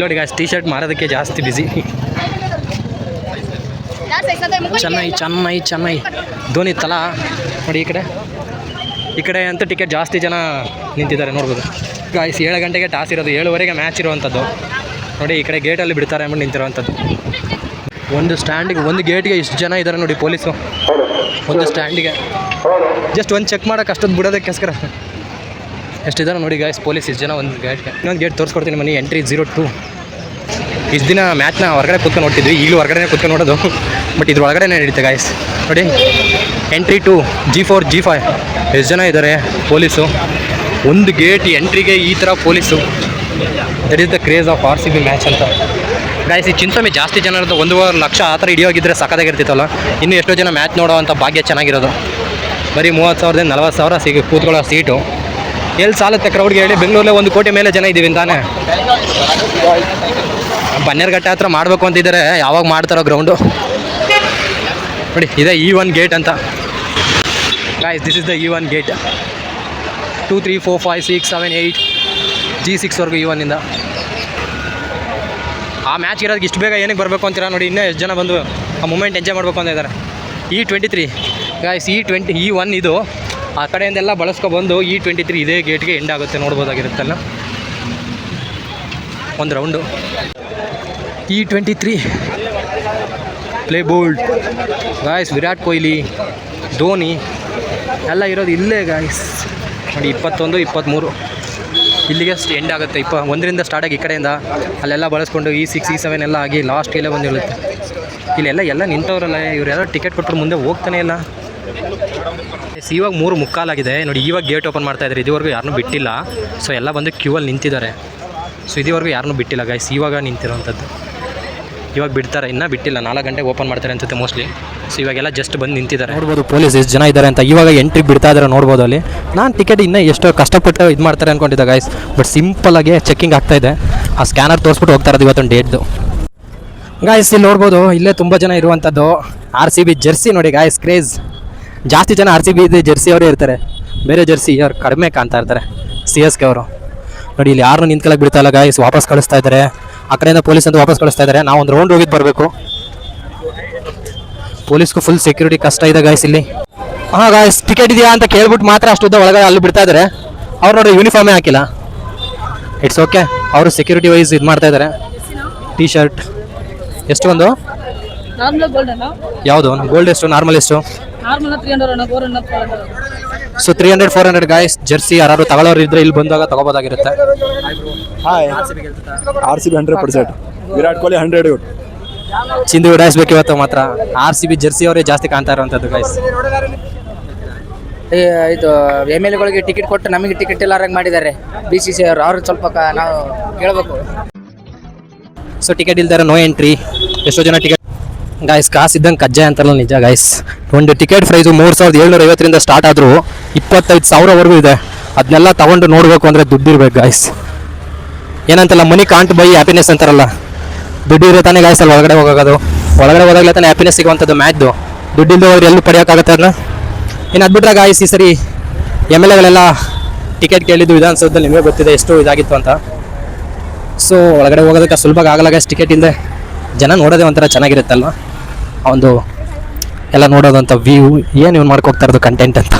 ನೋಡಿ guys T shirt ಮಾರೋದಕ್ಕೆ ಜಾಸ್ತಿ ಬಿಸಿ. ಚೆನ್ನೈ ಧೋನಿ ತಲಾ ನೋಡಿ. ಈ ಕಡೆ ಅಂತೂ ಟಿಕೆಟ್ ಜಾಸ್ತಿ ಜನ ನಿಂತಿದ್ದಾರೆ ನೋಡ್ಬೋದು ಗಾಯ್ಸ್. 7 ಗಂಟೆಗೆ ಟಾಸ್ ಇರೋದು, 7:15 ಮ್ಯಾಚ್ ಇರುವಂಥದ್ದು ನೋಡಿ. ಈ ಕಡೆ ಗೇಟಲ್ಲಿ ಬಿಡ್ತಾರೆ ಅಂದ್ಬಿಟ್ಟು ನಿಂತಿರುವಂಥದ್ದು. ಒಂದು ಸ್ಟ್ಯಾಂಡಿಗೆ, ಒಂದು ಗೇಟ್ಗೆ ಇಷ್ಟು ಜನ ಇದ್ದಾರೆ ನೋಡಿ ಪೊಲೀಸು. ಒಂದು ಸ್ಟ್ಯಾಂಡಿಗೆ ಜಸ್ಟ್ ಒಂದು ಚೆಕ್ ಮಾಡೋಕೆ ಅಷ್ಟೊಂದು ಬಿಡೋದಕ್ಕೋಸ್ಕರ ಎಷ್ಟಿದ್ದಾರೆ ನೋಡಿ ಗಾಯ್ಸ್ ಪೊಲೀಸ್. ಇಷ್ಟು ಜನ ಒಂದು ಗೇಟ್ಗೆ. ಇನ್ನೊಂದು ಗೇಟ್ ತೋರಿಸ್ಕೊಡ್ತೀನಿ ಬನ್ನಿ. ಎಂಟ್ರಿ 02. ಇಷ್ಟು ದಿನ ಮ್ಯಾಚ್ನ ಹೊರಗಡೆ ಕೂತ್ಕೊಂಡು ನೋಡ್ತಿದ್ವಿ, ಈಗಲೂ ಹೊರಗಡೆ ಕೂತ್ಕೊಂಡು ನೋಡೋದು. ಬಟ್ ಇದ್ರ ಒಳಗಡೆ ನಡೀತೆ ಗಾಯ್ಸ್ ನೋಡಿ. ಎಂಟ್ರಿ 2 G4 G5 ಎಷ್ಟು ಜನ ಇದ್ದಾರೆ ಪೊಲೀಸು. ಒಂದು ಗೇಟ್ ಎಂಟ್ರಿಗೆ ಈ ಥರ police. That is the craze of RCB match ಅಂತ ಗಾಯ್ಸ್. ಈ ಚಿಂತಾಮಣಿ ಜಾಸ್ತಿ ಜನ ಇರೋದು, 1.5 ಲಕ್ಷ ಆ ಥರ ಹಿಡಿಯೋಗಿದ್ರೆ ಸಖತ್ತಾಗಿರ್ತಿತ್ತಲ್ಲ. ಇನ್ನೂ ಎಷ್ಟೋ ಜನ ಮ್ಯಾಚ್ ನೋಡೋವಂಥ ಭಾಗ್ಯ ಚೆನ್ನಾಗಿರೋದು. ಬರೀ 30,000 40,000 ಕೂತ್ಕೊಳ್ಳೋ ಸೀಟು ಎಲ್ಲಿ ಸಾಲತ್ತೆ ಕ್ರೌಡ್ಗೆ ಹೇಳಿ. ಬೆಂಗಳೂರಲ್ಲೇ 1 ಕೋಟಿ ಮೇಲೆ ಜನ ಇದ್ದೀವಿ ಅಂತಾನೆ. ಬನ್ನೇರುಘಟ್ಟ ಹತ್ರ ಮಾಡಬೇಕು ಅಂತಿದ್ದಾರೆ, ಯಾವಾಗ ಮಾಡ್ತಾರೋ ಗ್ರೌಂಡು ನೋಡಿ. ಇದೇ E1 ಗೇಟ್ ಅಂತ guys. This is the E1 gate. 2 3 4 5 6 7 8 G6ವರೆಗೂ E1ಇಂದ. ಆ ಮ್ಯಾಚ್ ಇರೋದಕ್ಕೆ ಇಷ್ಟು ಬೇಗ ಏನಕ್ಕೆ ಬರಬೇಕು ಅಂತೀರಾ ನೋಡಿ. ಇನ್ನೂ ಎಷ್ಟು ಜನ ಬಂದು ಆ ಮೂಮೆಂಟ್ ಎಂಜಾಯ್ ಮಾಡಬೇಕು ಅಂತ ಇದ್ದಾರೆ. E23 guys. E1 ಇದು ಆ ಕಡೆಯಿಂದೆಲ್ಲ ಬಳಸ್ಕೊಬಂದು E23 ಇದೇ ಗೇಟ್ಗೆ ಎಂಡ್ ಆಗುತ್ತೆ ನೋಡ್ಬೋದಾಗಿರುತ್ತಲ್ಲ ಒಂದು round. E23 play bold guys. Virat Kohli, Dhoni ಎಲ್ಲ ಇರೋದು ಇಲ್ಲೇ ಗಾಯ್ಸ್ ನೋಡಿ. 21 23 ಇಲ್ಲಿಗೆ ಎಂಡ್ ಆಗುತ್ತೆ. 1ರಿಂದ ಸ್ಟಾರ್ಟ್ ಆಗಿ ಈ ಕಡೆಯಿಂದ ಅಲ್ಲೆಲ್ಲ ಬಳಸ್ಕೊಂಡು E6 E7 ಎಲ್ಲ ಆಗಿ ಲಾಸ್ಟ್ಗೆಲ್ಲ ಬಂದಿರುತ್ತೆ. ಇಲ್ಲೆಲ್ಲ ನಿಂತವರಲ್ಲ ಇವರೆಲ್ಲ ಟಿಕೆಟ್ ಕೊಟ್ಟರು ಮುಂದೆ ಹೋಗ್ತಾನೆ ಇಲ್ಲ. ಇವಾಗ 3:15 ನೋಡಿ. ಇವಾಗ ಗೇಟ್ ಓಪನ್ ಮಾಡ್ತಾಯಿದ್ದಾರೆ. ಇದುವರೆಗೂ ಯಾರನ್ನೂ ಬಿಟ್ಟಿಲ್ಲ. ಸೊ ಎಲ್ಲ ಬಂದು ಕ್ಯೂವಲ್ಲಿ ನಿಂತಿದ್ದಾರೆ. ಸೊ ಇದುವರೆಗೂ ಯಾರನ್ನೂ ಬಿಟ್ಟಿಲ್ಲ ಗಾಯ್ಸ್. ಇವಾಗ ನಿಂತಿರೋವಂಥದ್ದು. ಇವಾಗ ಬಿಡ್ತಾರೆ, ಇನ್ನೂ ಬಿಟ್ಟಿಲ್ಲ. 4 ಗಂಟೆಗೆ ಓಪನ್ ಮಾಡ್ತಾರೆ ಅನ್ಸುತ್ತೆ ಮೋಸ್ಟ್ಲಿ. ಸೊ ಇವಾಗೆಲ್ಲ ಜಸ್ಟ್ ಬಂದು ನಿಂತಿದ್ದಾರೆ ನೋಡ್ಬೋದು. ಪೊಲೀಸ್ ಎಷ್ಟು ಜನ ಇದ್ದಾರೆ ಅಂತ. ಇವಾಗ ಎಂಟ್ರಿ ಬಿಡ್ತಾ ಇದ್ದಾರೆ ನೋಡ್ಬೋದು ಅಲ್ಲಿ. ನಾನು ಟಿಕೆಟ್ ಇನ್ನೂ ಎಷ್ಟೋ ಕಷ್ಟಪಟ್ಟು ಇದು ಮಾಡ್ತಾರೆ ಅಂದ್ಕೊಂಡಿದ್ದೆ ಗಾಯ್ಸ್. ಬಟ್ ಸಿಂಪಲ್ಲಾಗಿ ಚೆಕ್ಕಿಂಗ್ ಆಗ್ತಾಯಿದೆ. ಆ ಸ್ಕ್ಯಾನರ್ ತೋರಿಸ್ಬಿಟ್ಟು ಹೋಗ್ತಾ ಇರೋದು ಇವತ್ತೊಂದು ಡೇಟ್ದು ಗಾಯ್ಸ್. ಇಲ್ಲಿ ನೋಡ್ಬೋದು, ಇಲ್ಲೇ ತುಂಬ ಜನ ಇರುವಂಥದ್ದು. RCB ಜೆರ್ಸಿ ನೋಡಿ ಗಾಯ್ಸ್. ಕ್ರೇಜ್ ಜಾಸ್ತಿ ಜನ RCB ಇದೆ ಜೆರ್ಸಿ ಅವರೇ ಇರ್ತಾರೆ. ಬೇರೆ ಜೆರ್ಸಿ ಅವ್ರು ಕಡಿಮೆ ಕಾಣ್ತಾ ಇರ್ತಾರೆ. CSK ಅವರು ನೋಡಿ. ಇಲ್ಲಿ ಯಾರನ್ನೂ ನಿಂತ್ಕೊಳ್ಳೋಕೆ ಬಿಡ್ತಾ ಇಲ್ಲ ಗಾಯ್ಸ್. ವಾಪಸ್ ಕಳಿಸ್ತಾ ಇದ್ದಾರೆ. ಆ ಕಡೆಯಿಂದ ಪೊಲೀಸ್ ಅಂತ ವಾಪಸ್ ಕಳಿಸ್ತಾ ಇದ್ದಾರೆ. ನಾವು ಒಂದು ರೌಂಡ್ ಹೋಗಿದ್ದು ಬರಬೇಕು. ಪೊಲೀಸ್ಗೂ ಫುಲ್ ಸೆಕ್ಯೂರಿಟಿ ಕಷ್ಟ ಇದೆ ಗಾಯ್ಸ್ ಇಲ್ಲಿ. ಹಾಂ ಗಾಯ್ಸ್, ಟಿಕೆಟ್ ಇದೆಯಾ ಅಂತ ಕೇಳ್ಬಿಟ್ಟು ಮಾತ್ರ ಅಷ್ಟುದ್ದ ಒಳಗಡೆ ಅಲ್ಲಿ ಬಿಡ್ತಾ ಇದ್ದಾರೆ. ಅವ್ರು ನೋಡಿ ಯೂನಿಫಾರ್ಮೇ ಹಾಕಿಲ್ಲ. It's okay. ಅವರು ಸೆಕ್ಯೂರಿಟಿ ವೈಸ್ ಇದು ಮಾಡ್ತಾ ಇದ್ದಾರೆ. ಟೀ ಶರ್ಟ್ ಎಷ್ಟು ಒಂದು ಯಾವುದು ಗೋಲ್ಡ್ ಎಷ್ಟು, ನಾರ್ಮಲ್ ಎಷ್ಟು? So 300 400 guys. ಜೆರ್ಸಿ ಯಾರು ತಗೊಳ್ಳೋರು ಇದ್ರೆ ಇಲ್ಲಿ ಬಂದಾಗ ತಗೋಬೋದಾಗಿರುತ್ತೆ. RCB 100%. ವಿರಾಟ್ ಕೊಹ್ಲಿ 100 ಚಿಂದಿ ಉಡಾಯಿಸ್ಬೇಕು ಇವತ್ತು ಮಾತ್ರ. RCB ಜೆರ್ಸಿ ಅವರೇ ಜಾಸ್ತಿ ಕಾಣ್ತಾ ಇರುವಂಥದ್ದು ಗಾಯ್ಸ್. ಇದು MLAಗಳಿಗೆ ಟಿಕೆಟ್ ಕೊಟ್ಟು ನಮಗೆ ಟಿಕೆಟ್ ಇಲ್ಲಾರಂಗೆ ಮಾಡಿದ್ದಾರೆ BCC ಅವರು. ಅವ್ರು ಸ್ವಲ್ಪ ನಾವು ಕೇಳಬೇಕು. ಸೊ ಟಿಕೆಟ್ ಇಲ್ದಾರೆ ನೋ ಎಂಟ್ರಿ. ಎಷ್ಟೋ ಜನ ಟಿಕೆಟ್ ಗಾಯ್ಸ್ ಕಾಸಿದ್ದಂಗೆ ಕಜ್ಜಾಯ ಅಂತಾರಲ್ಲ, ನಿಜ ಗಾಯ್ಸ್. ಒಂದು ಟಿಕೆಟ್ ಪ್ರೈಸು 3,750 ಸ್ಟಾರ್ಟ್ ಆದರೂ 25,000ವರೆಗೂ ಇದೆ. ಅದನ್ನೆಲ್ಲ ತೊಗೊಂಡು ನೋಡಬೇಕು ಅಂದರೆ ದುಡ್ಡಿರ್ಬೇಕು ಗಾಯ್ಸ್. ಏನಂತಲ್ಲ, ಮನಿ ಕಾಂಟ್ ಬೈ ಹ್ಯಾಪಿನೆಸ್ ಅಂತಾರಲ್ಲ, ದುಡ್ಡು ಇರೋ ತಾನೇ ಗಾಯ್ಸ್ ಅಲ್ಲಿ ಒಳಗಡೆ ಹೋಗೋದು. ಒಳಗಡೆ ಹೋದಾಗಲೇ ತಾನೇ ಹ್ಯಾಪಿನೆಸ್ ಸಿಗುವಂಥದ್ದು ಮ್ಯಾಚ್ದು. ದುಡ್ಡಿಲ್ಲದೆ ಹೋದ್ರೆ ಎಲ್ಲೂ ಪಡೆಯೋಕ್ಕಾಗತ್ತೆ ಅದನ್ನ. ಇನ್ನು ಅದ್ಬಿಟ್ರೆ ಗಾಯ್ಸ್ ಈ ಸರಿ MLAಗಳೆಲ್ಲ ಟಿಕೆಟ್ ಕೇಳಿದ್ದು ವಿಧಾನಸೌಧದಲ್ಲಿ ನಿಮಗೆ ಗೊತ್ತಿದೆ ಎಷ್ಟು ಇದಾಗಿತ್ತು ಅಂತ. ಸೊ ಒಳಗಡೆ ಹೋಗೋದಕ್ಕೆ ಸುಲಭ ಆಗಲ್ಲ ಗಾಯ್ಸ್ ಟಿಕೆಟ್ ಇಲ್ಲದೆ. ಜನ ನೋಡೋದೇ ಒಂಥರ ಚೆನ್ನಾಗಿರುತ್ತಲ್ವ, ಒಂದು ಎಲ್ಲ ನೋಡೋದಂಥ ವ್ಯೂ. ಏನು ಇವ್ನು ಮಾಡ್ಕೋಗ್ತಾ ಇರೋದು ಕಂಟೆಂಟ್ ಅಂತ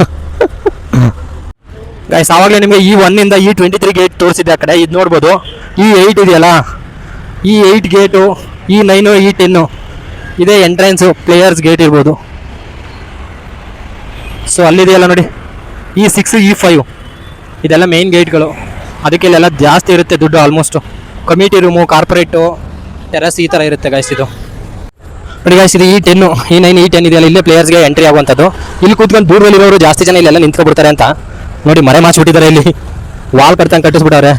ಗಾಯ್ಸ್. ಆವಾಗಲೇ ನಿಮಗೆ E1ಇಂದ E23 ಗೇಟ್ ತೋರಿಸಿದೆ ಆ ಕಡೆ. ಇದು ನೋಡ್ಬೋದು. E8 ಇದೆಯಲ್ಲ, E8 ಗೇಟು, E9 E10 ಇದೇ ಎಂಟ್ರೆನ್ಸು. ಪ್ಲೇಯರ್ಸ್ ಗೇಟ್ ಇರ್ಬೋದು. ಸೊ ಅಲ್ಲಿದೆಯಲ್ಲ ನೋಡಿ E6 E5 ಇದೆಲ್ಲ ಮೇನ್ ಗೇಟ್ಗಳು. ಅದಕ್ಕೆ ಇಲ್ಲೆಲ್ಲ ಜಾಸ್ತಿ ಇರುತ್ತೆ ದುಡ್ಡು. Almost committee room, corporate, terrace ಈ ಥರ ಇರುತ್ತೆ ಗಾಯ್ಸ್. ಇದು ನೋಡಿ ಗಾಯ್ಸ್, ಇದು E10 E9 E10 ಇದೆಯಲ್ಲ, ಇಲ್ಲೇ ಪ್ಲೇಯರ್ಸ್ಗೆ ಎಂಟ್ರಿ ಆಗುವಂಥದ್ದು. ಇಲ್ಲಿ ಕೂತ್ಕೊಂಡು ದೂರದಲ್ಲಿರೋರು ಜಾಸ್ತಿ ಜನ ಇಲ್ಲೆಲ್ಲ ನಿಂತ್ಕೊಬಿಡ್ತಾರೆ ಅಂತ ನೋಡಿ ಮರೆ ಮಾಡಿಸ್ಬಿಟ್ಟಿದ್ದಾರೆ. ಇಲ್ಲಿ ವಾಲ್ ಕಟ್ತಂಗೆ ಕಟ್ಟಿಸ್ಬಿಟ್ಟವ್ರೆ.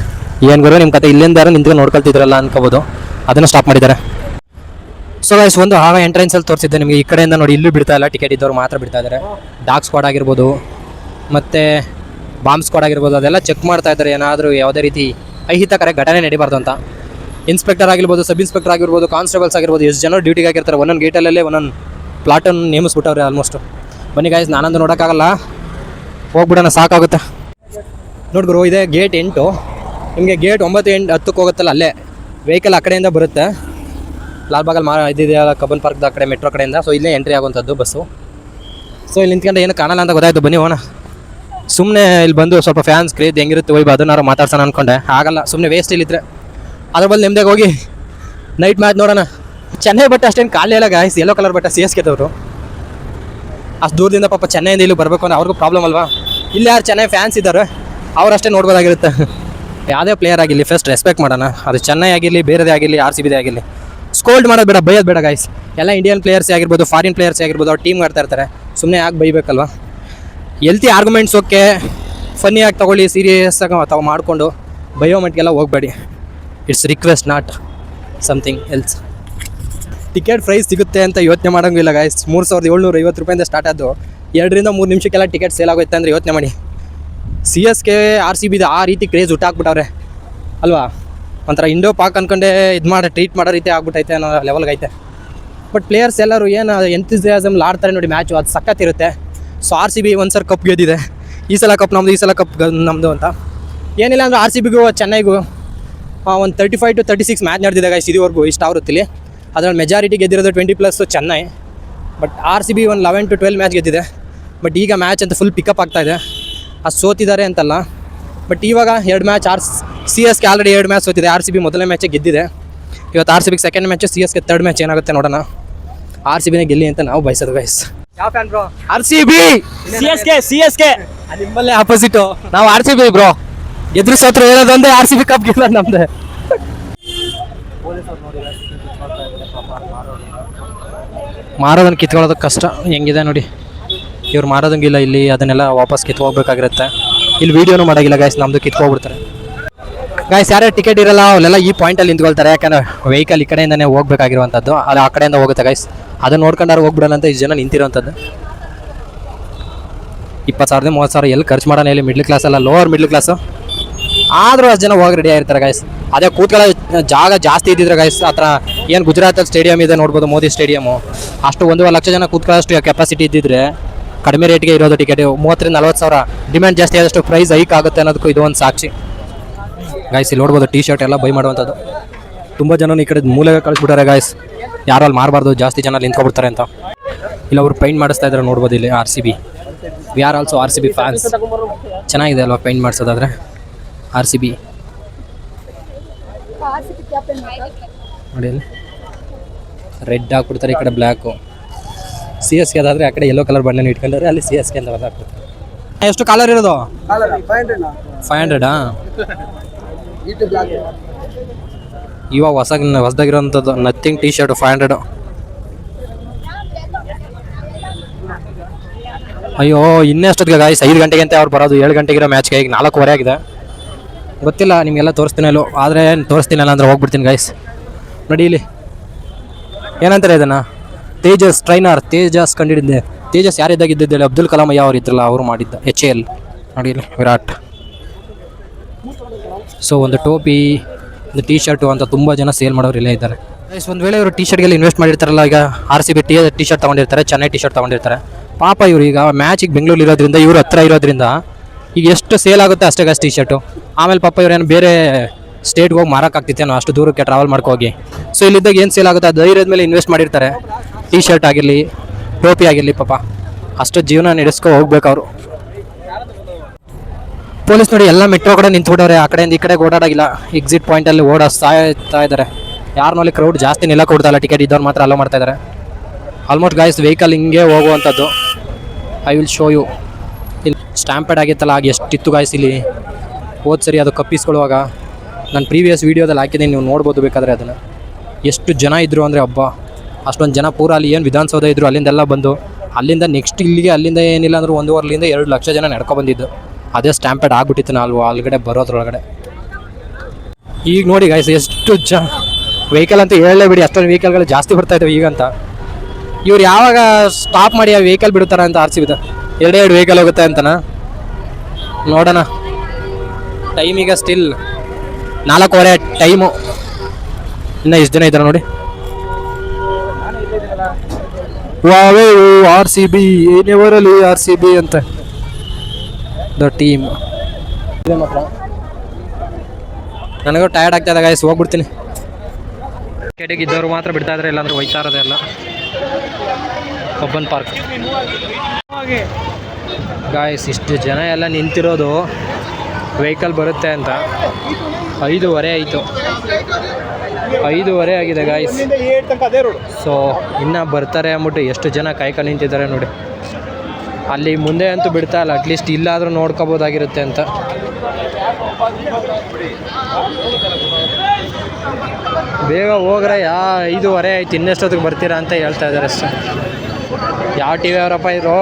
ಏನು ಬರೋ ನಿಮ್ಮ ಕತೆ, ಇಲ್ಲಿಂದಾರು ನಿಂತ್ಕೊಂಡು ನೋಡ್ಕೊಳ್ತಿದ್ರಲ್ಲ ಅನ್ಕೋಬೋದು. ಅದನ್ನು ಸ್ಟಾಪ್ ಮಾಡಿದ್ದಾರೆ. ಸೊ ಗಾಯ್ಸ್, ಒಂದು ಆಗ ಎಂಟ್ರೆನ್ಸಲ್ಲಿ ತೋರಿಸಿದ್ದೆ ನಿಮಗೆ. ಈ ಕಡೆಯಿಂದ ನೋಡಿ ಇಲ್ಲೂ ಬಿಡ್ತಾ ಇಲ್ಲ, ಟಿಕೆಟ್ ಇದ್ದವ್ರು ಮಾತ್ರ ಬಿಡ್ತಾ ಇದ್ದಾರೆ. ಡಾಗ್ ಸ್ಕ್ವಾಡ್ ಆಗಿರ್ಬೋದು, ಮತ್ತು ಬಾಂಬ್ ಸ್ಕ್ವಾಡ್ ಆಗಿರ್ಬೋದು, ಅದೆಲ್ಲ ಚೆಕ್ ಮಾಡ್ತಾ ಇದ್ದಾರೆ. ಏನಾದರೂ ಯಾವುದೇ ರೀತಿ ಅಹಿತಕರ ಘಟನೆ ನಡೀಬಾರ್ದು ಅಂತ. ಇನ್ಸ್ಪೆಕ್ಟರ್ ಆಗಿರ್ಬೋದು, ಸಬ್ ಇನ್ಸ್ಪೆಕ್ಟರ್ ಆಗಿರ್ಬೋದು, ಕಾನ್ಸ್ಟೇಬಲ್ಸ್ ಆಗಿರ್ಬೋದು, ಎಷ್ಟು ಜನ ಡ್ಯೂಟಿಗೆ ಆಗಿರ್ತಾರೆ. ಒಂದೊಂದು ಗೇಟಲ್ಲೇ ಒಂದೊಂದು ಪ್ಲಾಟನ್ನು ನೇಮಿಸ್ಬಿಟ್ಟವ್ರೆ ಆಲ್ಮೋಸ್ಟು. ಬನ್ನಿ ಗಾಯ್ಸ್, ನಾನಂದು ನೋಡೋಕ್ಕಾಗಲ್ಲ, ಹೋಗ್ಬಿಡೋಣ, ಸಾಕಾಗುತ್ತೆ. ನೋಡ್ಗುರು, ಇದೆ ಗೇಟ್ 8. ನಿಮಗೆ ಗೇಟ್ 9 10ಕ್ಕೆ ಹೋಗುತ್ತಲ್ಲ, ಅಲ್ಲೇ ವೆಹಿಕಲ್ ಆ ಕಡೆಯಿಂದ ಬರುತ್ತೆ, ಲಾಲ್ಬಾಗಲ್ಲಿ ಇದಿದೆಯಲ್ಲ ಕಬ್ಬನ್ ಪಾರ್ಕ್ದ ಆ ಕಡೆ ಮೆಟ್ರೋ ಕಡೆಯಿಂದ. ಸೊ ಇಲ್ಲೇ ಎಂಟ್ರಿ ಆಗುವಂಥದ್ದು ಬಸ್ಸು. ಸೊ ಇಲ್ಲಿ ನಿಂತ್ಕೊಂಡು ಏನು ಕಾಣಲ್ಲ ಅಂತ ಗೊತ್ತಾಯ್ತು, ಬನ್ನಿ ಹೋಗೋಣ. ಸುಮ್ಮನೆ ಇಲ್ಲಿ ಬಂದು ಸ್ವಲ್ಪ ಫ್ಯಾನ್ಸ್ ಕ್ರೇಜ್ ಹೆಂಗಿರುತ್ತೆ ವೈಬ್ ಅದನ್ನಾರು ಮಾತಾಡ್ಸೋಣ ಅಂದ್ಕೊಂಡೆ, ಆಗಲ್ಲ ಸುಮ್ಮನೆ ವೇಸ್ಟ್ ಇಲ್ಲಿದ್ರೆ. ಅದ್ರ ಬದಲು ನಿಮ್ದಾಗ ಹೋಗಿ ನೈಟ್ ಮ್ಯಾಚ್ ನೋಡೋಣ. ಚೆನ್ನೈ ಬಟ್ ಅಷ್ಟೇನು ಖಾಲಿ ಇಲ್ಲ guys, yellow colour but CSK ದವರು ಅಷ್ಟು ದೂರದಿಂದ ಪಾಪ ಚೆನ್ನೈಯಿಂದ ಇಲ್ಲಿ ಬರಬೇಕು ಅಂದ್ರೆ ಅವ್ರಿಗೂ ಪ್ರಾಬ್ಲಮ್ ಅಲ್ವಾ. ಇಲ್ಲಿ ಯಾರು ಚೆನ್ನೈ ಫ್ಯಾನ್ಸ್ ಇದ್ದಾರೆ ಅವ್ರು ಅಷ್ಟೇ ನೋಡ್ಬೋದಾಗಿರುತ್ತೆ. ಯಾವುದೇ ಪ್ಲೇಯರ್ ಆಗಿರಲಿ ಫಸ್ಟ್ ರೆಸ್ಪೆಕ್ಟ್ ಮಾಡೋಣ, ಅದು ಚೆನ್ನೈ ಆಗಿರಲಿ ಬೇರೆದೇ ಆಗಿರಲಿ RCB ಆಗಿರಲಿ. ಸ್ಕೋಲ್ಡ್ ಮಾಡೋದು ಬೇಡ, ಬೈಯೋದು ಬೇಡ ಗಾಯ್ಸ್. ಎಲ್ಲ ಇಂಡಿಯನ್ ಪ್ಲೇಯರ್ಸ್ ಆಗಿರ್ಬೋದು, ಫಾರಿನ್ ಪ್ಲೇಯರ್ಸ್ ಆಗಿರ್ಬೋದು, ಅವ್ರು ಟೀಮ್ ಆಡ್ತಾ ಇರ್ತಾರೆ, ಸುಮ್ಮನೆ ಯಾಕೆ ಬೈಬೇಕಲ್ವಾ. ಎಲ್ತಿ ಆರ್ಗ್ಯುಮೆಂಟ್ಸ್ ಓಕೆ, ಫನ್ನಿಯಾಗಿ ತೊಗೊಳ್ಳಿ, ಸೀರಿಯಸ್ ಆಗಿ ತಾವು ಮಾಡಿಕೊಂಡು ಬೈಯೋ ಮಟ್ಟಿಗೆಲ್ಲ ಹೋಗಬೇಡಿ. It's request, not something else. Ticket price ಸಿಗುತ್ತೆ ಅಂತ ಯೋಚನೆ ಮಾಡೋಂಗಿಲ್ಲ ಗಾಯ್ಸ್. 3750 ರೂಪಾಯಿಂದ ಸ್ಟಾರ್ಟ್ ಆದ್ದು 2 ರಿಂದ 3 ನಿಮಿಷಕ್ಕೆಲ್ಲ ಟಿಕೆಟ್ ಸೇಲ್ ಆಗುತ್ತೆ ಅಂದರೆ ಯೋಚನೆ ಮಾಡಿ. CSK RCB ಆ ರೀತಿ ಕ್ರೇಜ್ ಹುಟ್ಟಾಕ್ಬಿಟ್ಟವ್ರೆ ಅಲ್ವಾ. ಒಂಥರ ಇಂಡೋ ಪಾಕ್ ಅಂದ್ಕೊಂಡೆ ಇದು ಮಾಡಿ ಟ್ರೀಟ್ ಮಾಡೋ ರೀತಿ ಆಗ್ಬಿಟ್ಟೈತೆ ಅನ್ನೋ ಲೆವೆಲ್ಗೆ ಐತೆ. ಬಟ್ ಪ್ಲೇಯರ್ಸ್ ಎಲ್ಲರೂ ಏನು ಎಂಥೂಸಿಯಾಸಮ್ ಆಡ್ತಾರೆ ನೋಡಿ ಮ್ಯಾಚು, ಅದು ಸಖತ್ತಿರುತ್ತೆ. ಸೊ RCB ಒಂದು ಸಲ ಕಪ್ ಗೆದ್ದಿದೆ, ಈ ಸಲ ಕಪ್ ನಮ್ಮದು, ಈ ಸಲ ಕಪ್ ನಮ್ಮದು ಅಂತ. ಏನಿಲ್ಲ ಅಂದರೆ RCBಗೂ ಚೆನ್ನೈಗೂ ಒಂದು 35 to 36 ಮ್ಯಾಚ್ ನಡೆದಿದೆ ಗಾಯ್ಸ್ ಇದುವರೆಗೂ ಇಷ್ಟು ಆವೃತ್ತಿಲಿ. ಅದರಲ್ಲಿ ಮೆಜಾರಿಟಿ ಗೆದ್ದಿರೋದು 20+ ಚೆನ್ನೈ. ಬಟ್ RCB ಒಂದು 11 to 12 ಮ್ಯಾಚ್ ಗೆದ್ದಿದೆ. ಬಟ್ ಈಗ ಮ್ಯಾಚ್ ಅಂತ ಫುಲ್ ಪಿಕಪ್ ಆಗ್ತಾಯಿದೆ. ಅದು ಸೋತಿದ್ದಾರೆ ಅಂತಲ್ಲ, ಬಟ್ ಇವಾಗ 2 ಮ್ಯಾಚ್ CSK ಆಲ್ರೆಡಿ 2 ಮ್ಯಾಚ್ ಸೋತಿದೆ. RCB ಮೊದಲನೇ ಮ್ಯಾಚೇ ಗೆದ್ದಿದೆ. ಇವತ್ತು RCB second match, CSK third match ಏನಾಗುತ್ತೆ ನೋಡೋಣ. RCBನೇ ಗೆಲ್ಲಿ ಅಂತ ನಾವು ಬಯಸೋದು ಗೈಸ್. ಯಾವ ಫ್ಯಾನ್ ಬ್ರೋ? RCB. CSK ನಿಮ್ಮಲ್ಲೇ ಆಪೋಸಿಟು, ನಾವು RCB ಬ್ರೋ. ಎದುರು ಸೋತ್ರು ಹೇಳೋದೊಂದೇ, RCB ಕಪ್ ಗೆಲ್ಲ ನಮ್ದೆ. ಮಾರೋದನ್ನು ಕಿತ್ಕೊಳ್ಳೋದಕ್ಕೆ ಕಷ್ಟ ಹೆಂಗಿದೆ ನೋಡಿ. ಇವ್ರು ಮಾರೋದಂಗಿಲ್ಲ ಇಲ್ಲಿ, ಅದನ್ನೆಲ್ಲ ವಾಪಸ್ ಕಿತ್ಕೋಗ್ಬೇಕಾಗಿರುತ್ತೆ. ಇಲ್ಲಿ ವೀಡಿಯೋನು ಮಾಡೋಂಗಿಲ್ಲ ಗಾಯ್ಸ್, ನಮ್ಮದು ಕಿತ್ಕೋಗ್ಬಿಡ್ತಾರೆ ಗಾಯ್ಸ್. ಯಾರ್ಯಾರು ಟಿಕೆಟ್ ಇರಲ್ಲ ಅವನ್ನೆಲ್ಲ ಈ ಪಾಯಿಂಟಲ್ಲಿ ನಿಂತ್ಕೊಳ್ತಾರೆ, ಯಾಕಂದರೆ ವೆಹಿಕಲ್ ಈ ಕಡೆಯಿಂದನೇ ಹೋಗ್ಬೇಕಾಗಿರುವಂಥದ್ದು, ಅದು ಆ ಕಡೆಯಿಂದ ಹೋಗುತ್ತೆ ಗಾಯ್ಸ್. ಅದನ್ನು ನೋಡ್ಕೊಂಡಾರು ಹೋಗ್ಬಿಡೋಣ ಅಂತ ಇಷ್ಟು ಜನ ನಿಂತಿರೋವಂಥದ್ದು. 20,000 30,000 ಎಲ್ಲಿ ಖರ್ಚು ಮಾಡೋಣ ಇಲ್ಲಿ, ಮಿಡ್ಲ್ ಕ್ಲಾಸ್ ಅಲ್ಲ, ಲೋವರ್ ಮಿಡ್ಲ್ ಕ್ಲಾಸು. ಆದರೂ ಅಷ್ಟು ಜನ ಹೋಗಿ ರೆಡಿ ಆಗಿರ್ತಾರೆ ಗಾಯ್ಸ್. ಅದೇ ಕೂತ್ಕೊಳ್ಳೋ ಜಾಗ ಜಾಸ್ತಿ ಇದ್ದಿದ್ರೆ ಗಾಯ್ಸ್, ಆ ಥರ ಏನು ಗುಜರಾತಲ್ಲಿ ಸ್ಟೇಡಿಯಂ ಇದೆ ನೋಡ್ಬೋದು, ಮೋದಿ ಸ್ಟೇಡಿಯಮು, ಅಷ್ಟು 1.5 ಲಕ್ಷ ಜನ ಕೂತ್ಕೊಳ್ಳೋಷ್ಟು ಕೆಪಾಸಿಟಿ ಇದ್ದಿದ್ರೆ ಕಡಿಮೆ ರೇಟ್ಗೆ ಇರೋದು ಟಿಕೆಟ್. 30,000 ರಿಂದ 40,000 ಡಿಮ್ಯಾಂಡ್ ಜಾಸ್ತಿ ಆದಷ್ಟು ಪ್ರೈಸ್ ಹೈಕ್ ಆಗುತ್ತೆ ಅನ್ನೋದಕ್ಕೂ ಇದು ಒಂದು ಸಾಕ್ಷಿ ಗಾಯ್ಸ್. ಇಲ್ಲಿ ನೋಡ್ಬೋದು T-ಶರ್ಟ್ ಎಲ್ಲ ಬೈ ಮಾಡುವಂಥದ್ದು. ತುಂಬ ಜನ ಈ ಕಡೆ ಮೂಲೆಗೆ ಕಳಿಸ್ಬಿಟ್ಟಾರೆ ಗಾಯ್ಸ್, ಯಾರು ಅಲ್ಲಿ ಮಾರಬಾರ್ದು, ಜಾಸ್ತಿ ಜನ ನಿಂತ್ಕೊಬಿಡ್ತಾರೆ ಅಂತ. ಇಲ್ಲ ಅವರು ಪೇಂಟ್ ಮಾಡಿಸ್ತಾ ಇದ್ದಾರೆ ನೋಡ್ಬೋದು ಇಲ್ಲಿ RCB. We are also RCB fans. ಚೆನ್ನಾಗಿದೆ ಅಲ್ವಾ ಪೇಂಟ್ ಮಾಡಿಸೋದಾದ್ರೆ RCB ನೋಡಿ. ಅಲ್ಲಿ ರೆಡ್ ಹಾಕ್ಬಿಡ್ತಾರೆ, ಈ ಕಡೆ ಬ್ಲ್ಯಾಕು. CSK ಅದಾದರೆ ಆ ಕಡೆ ಯೆಲ್ಲೋ ಕಲರ್ ಬಣ್ಣನ ಇಟ್ಕೊಂಡ್ರೆ ಅಲ್ಲಿ CSK ಅಂತ ಬರ್ದಾಕ್ಬಿಡ್ತಾರೆ. ಎಷ್ಟು ಕಾಲರ್ ಇರೋದು? 500 ಇವಾಗ ಹೊಸದಾಗಿರೋಂಥದ್ದು ನಥಿಂಗ್ T-ಶರ್ಟ್ 500. ಅಯ್ಯೋ ಇನ್ನೇ ಅಷ್ಟೊತ್ತಿಗೆ ಗಾಯ್ಸ್ 5 ಗಂಟೆಗೆ ಅಂತ ಅವ್ರು ಬರೋದು. 7 ಗಂಟೆಗಿರೋ ಮ್ಯಾಚ್ಗೆ ಈಗ 4:15 ಆಗಿದೆ. ಗೊತ್ತಿಲ್ಲ ನಿಮಗೆಲ್ಲ ತೋರಿಸ್ತೀನಲ್ಲೋ, ಆದರೆ ತೋರಿಸ್ತೀನಲ್ಲ ಅಂದರೆ ಹೋಗ್ಬಿಡ್ತೀನಿ ಗಾಯ್ಸ್. ನೋಡಿ ಇಲ್ಲಿ ಏನಂತಾರೆ ಇದನ್ನು, ತೇಜಸ್ ಟ್ರೈನರ್, ತೇಜಸ್ ಕಂಡಿದ್ದೆ. ತೇಜಸ್ ಯಾರಿದ್ದಾಗಿದ್ದಿದ್ದೇಳಿ, ಅಬ್ದುಲ್ ಕಲಾಂ ಅಯ್ಯ ಅವ್ರು ಇದ್ರಲ್ಲ, ಅವರು ಮಾಡಿದ್ದ HAL. ನೋಡಿ ಇಲ್ಲಿ ವಿರಾಟ್. ಸೊ ಒಂದು ಟೋಪಿ, ಒಂದು T-ಶರ್ಟು ಅಂತ ತುಂಬ ಜನ ಸೇಲ್ ಮಾಡೋರು ಇಲ್ಲೇ ಇದ್ದಾರೆ ಗೈಸ್. ಒಂದು ವೇಳೆ ಇವರು T-ಶರ್ಟ್ಗೆಲ್ಲ ಇನ್ವೆಸ್ಟ್ ಮಾಡಿರ್ತಾರಲ್ಲ, ಈಗ RCB T-ಶರ್ಟ್ ತೊಗೊಂಡಿರ್ತಾರೆ, ಚೆನ್ನೈ T-ಶರ್ಟ್ ತೊಗೊಂಡಿರ್ತಾರೆ. ಪಾಪ ಇವರು ಈಗ ಮ್ಯಾಚಿಗೆ ಬೆಂಗಳೂರು ಇರೋದ್ರಿಂದ, ಇವರು ಹತ್ರ ಇರೋದ್ರಿಂದ ಈಗ ಎಷ್ಟು ಸೇಲ್ ಆಗುತ್ತೆ ಅಷ್ಟೇ ಗಾಯ್ಸ್ T-ಶರ್ಟು. ಆಮೇಲೆ ಪಾಪ ಇವ್ರೇನು ಬೇರೆ ಸ್ಟೇಟ್ಗೆ ಹೋಗಿ ಮಾರೋಕ್ಕಾಗ್ತಿತ್ತೇನೋ, ಅಷ್ಟು ದೂರಕ್ಕೆ ಟ್ರಾವೆಲ್ ಮಾಡ್ಕೋಗಿ. ಸೊ ಇಲ್ಲಿದ್ದಾಗ ಏನು ಸೇಲ್ ಆಗುತ್ತೆ, ಅದು ಧೈರ್ಯದ ಮೇಲೆ ಇನ್ವೆಸ್ಟ್ ಮಾಡಿರ್ತಾರೆ. T-ಶರ್ಟ್ ಆಗಿರಲಿ, ಟೋಪಿ ಆಗಿರಲಿ, ಪಾಪ ಅಷ್ಟು ಜೀವನ ನಡೆಸ್ಕೊ ಹೋಗ್ಬೇಕು ಅವರು. ಪೊಲೀಸ್ ನೋಡಿ ಎಲ್ಲ ಮೆಟ್ರೋ ಕಡೆ ನಿಂತ್ಬಿಟ್ಟವ್ರೆ, ಆ ಕಡೆಯಿಂದ ಈ ಕಡೆಗೆ ಓಡಾಡೋಗಿಲ್ಲ. ಎಕ್ಸಿಟ್ ಪಾಯಿಂಟಲ್ಲಿ ಸಾಯ್ತಾ ಇದ್ದಾರೆ. ಯಾರನ್ನಲ್ಲಿ ಕ್ರೌಡ್ ಜಾಸ್ತಿ ನಿಲ್ಲ ಕೊಡ್ತಾಯಿಲ್ಲ, ಟಿಕೆಟ್ ಇದ್ದವ್ರು ಮಾತ್ರ ಅಲೋ ಮಾಡ್ತಾ ಇದ್ದಾರೆ. ಆಲ್ಮೋಸ್ಟ್ ಗಾಯ್ಸ್ ವೆಹಿಕಲ್ ಹಿಂಗೆ ಹೋಗುವಂಥದ್ದು. I will show you. ಇಲ್ಲಿ ಸ್ಟ್ಯಾಂಪೆಡ್ ಆಗಿತ್ತಲ್ಲ, ಆಗ ಎಷ್ಟಿತ್ತು ಗಾಯ್ಸ್ ಇಲ್ಲಿ. ಹೋದ ಸರಿ ಅದು ಕಪ್ಪಿಸ್ಕೊಳ್ಳುವಾಗ ನಾನು ಪ್ರೀವಿಯಸ್ ವೀಡಿಯೋದಲ್ಲಿ ಹಾಕಿದ್ದೀನಿ, ನೀವು ನೋಡ್ಬೋದು ಬೇಕಾದರೆ ಅದನ್ನು. ಎಷ್ಟು ಜನ ಇದ್ದರು ಅಂದರೆ ಹಬ್ಬ, ಅಷ್ಟೊಂದು ಜನ ಪೂರ ಅಲ್ಲಿ ಏನು ವಿಧಾನಸೌಧ ಇದ್ದರು ಅಲ್ಲಿಂದೆಲ್ಲ ಬಂದು, ಅಲ್ಲಿಂದ ನೆಕ್ಸ್ಟ್ ಇಲ್ಲಿಗೆ, ಅಲ್ಲಿಂದ ಏನಿಲ್ಲ ಅಂದರೂ 1.5 2 ಲಕ್ಷ ಜನ ನಡ್ಕೊಬಂದಿದ್ದು. ಅದೇ ಸ್ಟ್ಯಾಂಪೆಡ್ ಆಗಿಬಿಟ್ಟಿತ್ತು ನಾವು ಅಲ್ಲಿಗಡೆ ಬರೋದ್ರೊಳಗಡೆ. ಈಗ ನೋಡಿ ಗಾಯ್ಸ್ ಎಷ್ಟು ವೆಹಿಕಲ್ ಅಂತ ಹೇಳಲೇ ಬಿಡಿ, ಅಷ್ಟೊಂದು ವೆಹಿಕಲ್ಗಳು ಜಾಸ್ತಿ ಬರ್ತಾಯಿದ್ದಾವೆ ಈಗಂತ. ಇವ್ರು ಯಾವಾಗ ಸ್ಟಾಪ್ ಮಾಡಿ ಆ ವೆಹಿಕಲ್ ಬಿಡ್ತಾರೆ ಅಂತ RCB 2 ವೆಹಿಕಲ್ ಹೋಗುತ್ತೆ ಅಂತನಾ ನೋಡೋಣ. ಟೈಮ್ ಈಗ ಸ್ಟಿಲ್ 4:15 ಟೈಮು. ಇನ್ನು ಎಷ್ಟು ಜನ ಇದ್ದಾರೆ ನೋಡಿ. ವಾವೇ RCB ಏನೇವರಲ್ಲಿ RCB ಅಂತ ದ ಟೀಮ್ ಇದೆ ಮಾತ್ರ. ನನಗೂ ಟಯರ್ಡ್ ಆಗ್ತಾಯಿದೆ ಗಾಯ್ಸ್, ಹೋಗ್ಬಿಡ್ತೀನಿ. ಕೆಟೆಗೆ ಇದ್ದವರು ಮಾತ್ರ ಬಿಡ್ತಾ ಇದ್ದಾರೆ, ಇಲ್ಲಾಂದ್ರೆ ಹೋಯ್ತಾ ಇರೋದೇ ಎಲ್ಲ. ಕಬ್ಬನ್ ಪಾರ್ಕ್ ಗಾಯ್ಸ್, ಇಷ್ಟು ಜನ ಎಲ್ಲ ನಿಂತಿರೋದು ವೆಹಿಕಲ್ ಬರುತ್ತೆ ಅಂತ. 5:15 ಆಯಿತು, 5:15 ಆಗಿದೆ ಗಾಯ್ಸ್. ಸೊ ಇನ್ನೂ ಬರ್ತಾರೆ ಅಂದ್ಬಿಟ್ಟು ಎಷ್ಟು ಜನ ಕಾಯ್ಕೊಂಡು ನಿಂತಿದ್ದಾರೆ ನೋಡಿ. ಅಲ್ಲಿ ಮುಂದೆ ಅಂತೂ ಬಿಡ್ತಾ ಇಲ್ಲ, ಅಟ್ಲೀಸ್ಟ್ ಇಲ್ಲಾದರೂ ನೋಡ್ಕೋಬೋದಾಗಿರುತ್ತೆ ಅಂತ. ಬೇಗ ಹೋಗ್ರೆ 5:15 ಆಯ್ತು, ಇನ್ನೆಷ್ಟೊತ್ತಿಗೆ ಬರ್ತೀರಾ ಅಂತ ಹೇಳ್ತಾ ಇದ್ದಾರೆ ಅಷ್ಟೇ. ಯಾವ ಟಿ ವಿ ಅವರಪ್ಪ ಇರೋ.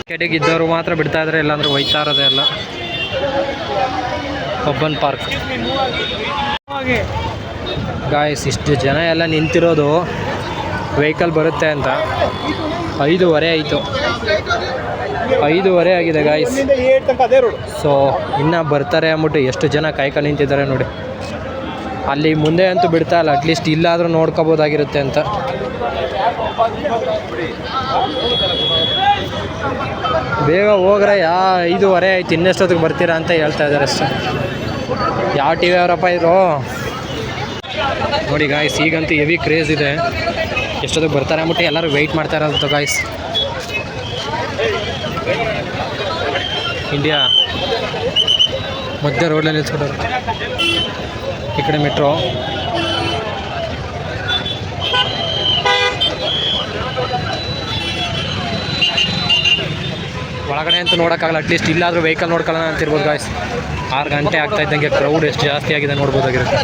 ಕೆಟೆಗೆ ಇದ್ದವರು ಮಾತ್ರ ಬಿಡ್ತಾ ಇದ್ದಾರೆ, ಇಲ್ಲಾಂದ್ರೆ ಹೋಯ್ತಾ ಇರೋದೇ ಎಲ್ಲ. ಕಬ್ಬನ್ ಪಾರ್ಕ್ ಗಾಯ್ಸ್, ಇಷ್ಟು ಜನ ಎಲ್ಲ ನಿಂತಿರೋದು ವೆಹಿಕಲ್ ಬರುತ್ತೆ ಅಂತ. 5:15 ಆಯಿತು, 5:15 ಆಗಿದೆ ಗಾಯ್ಸ್. ಸೊ ಇನ್ನೂ ಬರ್ತಾರೆ ಅಂದ್ಬಿಟ್ಟು ಎಷ್ಟು ಜನ ಕಾಯ್ಕೊಂಡು ನಿಂತಿದ್ದಾರೆ ನೋಡಿ. ಅಲ್ಲಿ ಮುಂದೆ ಅಂತೂ ಬಿಡ್ತಾ ಇಲ್ಲ, ಅಟ್ಲೀಸ್ಟ್ ಇಲ್ಲಾದರೂ ನೋಡ್ಕೋಬೋದಾಗಿರುತ್ತೆ ಅಂತ. ಬೇಗ ಹೋಗ್ರೆ 5:15 ಆಯ್ತು, ಇನ್ನೆಷ್ಟೊತ್ತಿಗೆ ಬರ್ತೀರಾ ಅಂತ ಹೇಳ್ತಾ ಇದ್ದಾರೆ ಅಷ್ಟೇ. ಯಾವ ಟಿ ವಿ ಅವರಪ್ಪ ಇರೋ. ನೋಡಿ ಗಾಯ್ಸ್, ಈಗಂತೂ ಹೆವಿ ಕ್ರೇಜ್ ಇದೆ, ಎಷ್ಟೊತ್ತಿಗೆ ಬರ್ತಾರೆ ಅಂದ್ಬಿಟ್ಟು ಎಲ್ಲರೂ ವೆಯ್ಟ್ ಮಾಡ್ತಾ ಇರೋದು ಗಾಯ್ಸ್. ಇಂಡಿಯಾ ಮಧ್ಯ ರೋಡ್ನಲ್ಲಿ ನಿಲ್ಸ್ಕೊಟ್ಟವ್ರು, ಈ ಕಡೆ ಮೆಟ್ರೋ. ಒಳಗಡೆ ಅಂತೂ ನೋಡೋಕ್ಕಾಗಲ್ಲ, ಅಟ್ಲೀಸ್ಟ್ ಇಲ್ಲಾದರೂ ವೆಹಿಕಲ್ ನೋಡ್ಕೊಳ್ಳೋಣ ಅಂತಿರ್ಬೋದು ಗಾಯ್ಸ್. 6 ಗಂಟೆ ಆಗ್ತಾ ಇದ್ದಂಗೆ ಕ್ರೌಡ್ ಎಷ್ಟು ಜಾಸ್ತಿ ಆಗಿದೆ ನೋಡ್ಬೋದಾಗಿರುತ್ತೆ.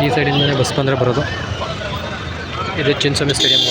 ಈ ಸೈಡಿಂದನೇ ಬಸ್ ಬಂದರೆ ಬರೋದು. ಇದು ಚಿನ್ನಸ್ವಾಮಿ ಸ್ಟೇಡಿಯಂ.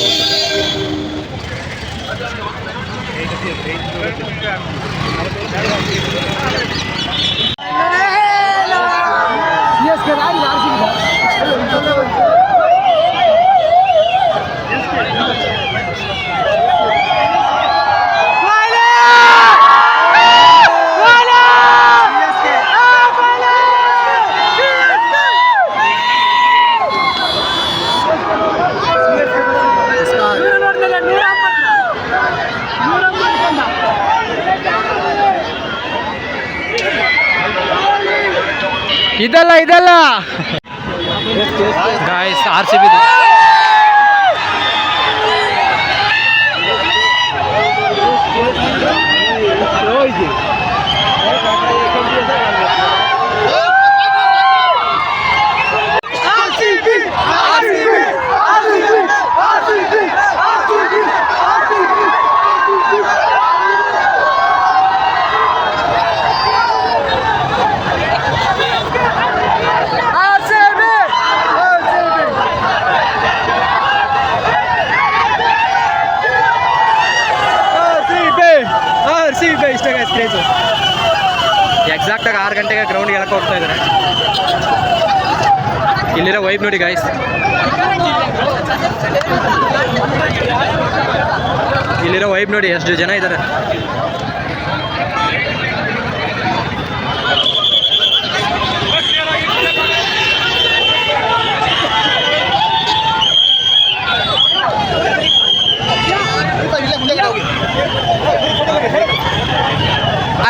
ಇದಲ್ಲ ಗಾಯ್ಸ್, RCB. ಎಕ್ಸಾಕ್ಟಾಗಿ 6 ಗಂಟೆಗೆ ಗ್ರೌಂಡ್ಗೆ ಎಳಕ್ಕೆ ಹೋಗ್ತಾ ಇದ್ದಾರೆ. ಇಲ್ಲಿರೋ ವೈಬ್ ನೋಡಿ ಗಾಯ್ಸ್, ಇಲ್ಲಿರೋ ವೈಬ್ ನೋಡಿ ಎಷ್ಟು ಜನ ಇದ್ದಾರೆ.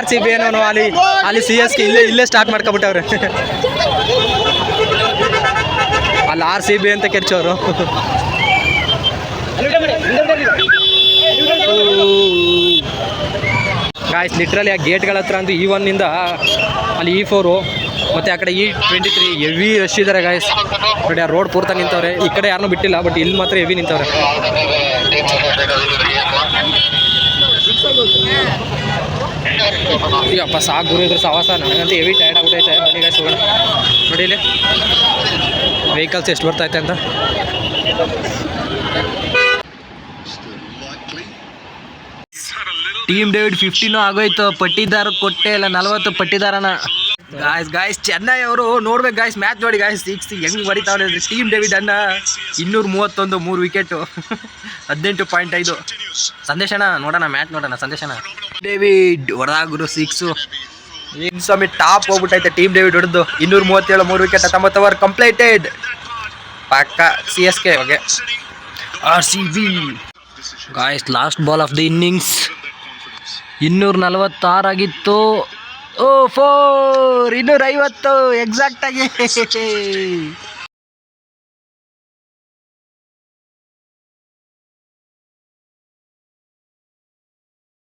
RCB ಏನೋ ಅಲ್ಲಿ CSK ಇಲ್ಲೇ ಸ್ಟಾರ್ಟ್ ಮಾಡ್ಕೊಬಿಟ್ಟವ್ರೆ. ಅಲ್ಲಿ RCB ಅಂತ ಕೆರ್ಚೋರು. ಗಾಯ್ಸ್, ಲಿಟ್ರಲಿ ಆ ಗೇಟ್ಗಳ ಹತ್ರ ಅಂತೂ E1 ಅಲ್ಲಿ E4 ಮತ್ತು ಆ ಕಡೆ E23 ಹೆವಿ ರಶ್ ಇದ್ದಾರೆ ಗಾಯ್ಸ್. ನೋಡಿ, ಆ ರೋಡ್ ಪೂರ್ತಿ ನಿಂತವ್ರೆ. ಈ ಕಡೆ ಯಾರನ್ನೂ ಬಿಟ್ಟಿಲ್ಲ, ಬಟ್ ಇಲ್ಲಿ ಮಾತ್ರ ಹೆವಿ ನಿಂತವ್ರೆ. ಅಪ್ಪ ಸಾಕು ಗುರು, ಇದ್ರ ಸವಾಸ. ನನಗಂತೂ ಹೆವಿ ಟೈರ್ಡ್ ಆಗ್ಬಿಟ್ಟೈತೆ. ಬನ್ನಿ ಗಾಯ್ಸ್ ಹೋಗೋಣ. ನೋಡಿ ಇಲ್ಲಿ ವೆಹಿಕಲ್ಸ್ ಎಷ್ಟು ಬರ್ತೈತೆ ಅಂತ. ಟೀಮ್ ಡೇವಿಡ್ 15 ಆಗೋಯ್ತು. ಪಟ್ಟಿದಾರ ಕೊಟ್ಟೆ ಇಲ್ಲ, 40 ಪಟ್ಟಿದಾರನ. ಗಾಯ್ಸ್ ಚೆನ್ನೈ ಅವರು ನೋಡ್ಬೇಕು ಗಾಯ್ಸ್, ಮ್ಯಾಚ್ ನೋಡಿ ಗಾಯ್ಸ್. 6 ಹೆಂಗೆ ಹೊಡಿತಾವ್ರೆ ಟೀಮ್ ಡೇವಿಡ್ ಅಣ್ಣ. 231, 3 ವಿಕೆಟು, 18.5. ಸಂದೇಶನ ನೋಡೋಣ, ಮ್ಯಾಚ್ ನೋಡೋಣ. ಸಂದೇಶನ ಡೇವಿಡ್ ಹೊರಗುರು 6. ಸ್ವಾಮಿ ಟಾಪ್ ಹೋಗ್ಬಿಟ್ಟೈತೆ ಟೀಮ್ ಡೇವಿಡ್ ಹೊಡೆದು. 237, 3 ವಿಕೆಟ್, 19 ಓವರ್ ಕಂಪ್ಲೀಟೆಡ್. ಪಕ್ಕ CSK ಬಗ್ಗೆ. RCB guys, last ball of the innings. 246 ಆಗಿತ್ತು, ಓ 4 250 ಎಕ್ಸಾಕ್ಟ್ ಆಗಿ